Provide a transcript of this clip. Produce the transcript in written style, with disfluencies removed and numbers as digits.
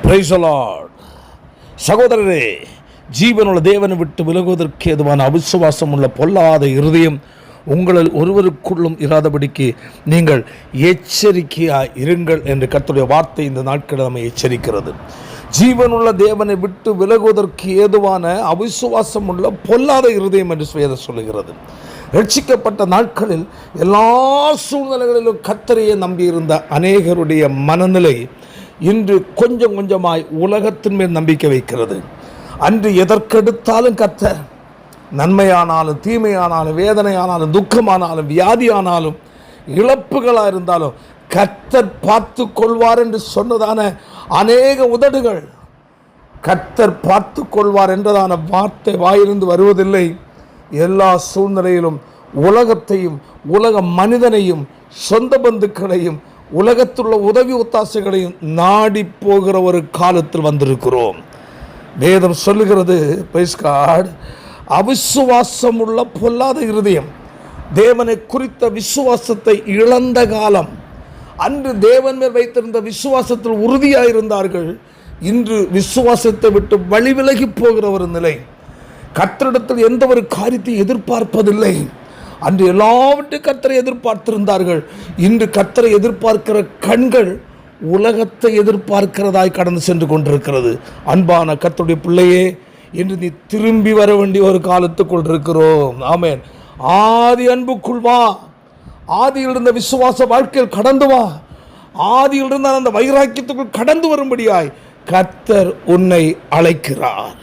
Praise the Lord. சகோதரரே, ஜீவனுள்ள தேவனை விட்டு விலகுவதற்கு ஏதுவான அவிசுவாசம் உள்ள பொல்லாத இருதயம் உங்களில் ஒருவருக்குள்ளும் இராதபடிக்கு நீங்கள் எச்சரிக்கையாய் இருங்கள் என்று கர்த்தருடைய வார்த்தை இந்த நாட்களில் நம்மை எச்சரிக்கிறது. ஜீவனுள்ள தேவனை விட்டு விலகுவதற்கு ஏதுவான அவிசுவாசம் உள்ள பொல்லாத இருதயம் என்று வேதம் சொல்லுகிறது. ரட்சிக்கப்பட்ட நாட்களில் எல்லா சூழ்நிலைகளிலும் கர்த்தரையே நம்பியிருந்த அநேகருடைய மனநிலை இன்று கொஞ்சம் கொஞ்சமாய் உலகத்தின் மேல் நம்பிக்கை வைக்கிறது. அன்று எதற்கெடுத்தாலும் கர்த்தர், நன்மையானாலும் தீமையானாலும் வேதனையானாலும் துக்கமானாலும் வியாதியானாலும் இழப்புகளாக இருந்தாலும் கர்த்தர் பார்த்து கொள்வார் என்று சொன்னதான அநேக உதடுகள், கர்த்தர் பார்த்து கொள்வார் என்றதான வார்த்தை வாயிலிருந்து வருவதில்லை. எல்லா சூழ்நிலையிலும் உலகத்தையும் உலக மனிதனையும் சொந்த பந்துக்களையும் உலகத்துள்ள உதவி ஒத்தாசைகளையும் நாடி போகிற ஒரு காலத்தில் வந்திருக்கிறோம். வேதம் சொல்லுகிறது, பிரைஸ் காட், அவிசுவாசம் உள்ள பொல்லாத இருதயம், தேவனை குறித்த விசுவாசத்தை இழந்த காலம். அன்று தேவன் மேல் வைத்திருந்த விசுவாசத்தில் உறுதியாக இருந்தார்கள். இன்று விசுவாசத்தை விட்டு வழி விலகி போகிற ஒரு நிலை. கர்த்தரிடத்தில் எந்த ஒரு காரியத்தை எதிர்பார்ப்பதில்லை. அன்று எல்லாவற்றையும் கர்த்தரை எதிர்பார்த்திருந்தார்கள். இன்று கர்த்தரை எதிர்பார்க்கிற கண்கள் உலகத்தை எதிர்பார்க்கிறதாய் கடந்து சென்று கொண்டிருக்கிறது. அன்பான கர்த்தருடைய பிள்ளையே, இன்று நீ திரும்பி வர வேண்டிய ஒரு காலத்துக்குள் இருக்கிறோம். ஆமென். ஆதி அன்புக்குள் வா. ஆதியில் இருந்த விசுவாச வாழ்க்கையில் கடந்து வா. ஆதியில் இருந்த அந்த வைராக்கியத்துக்குள் கடந்து வரும்படியாய் கர்த்தர் உன்னை அழைக்கிறார்.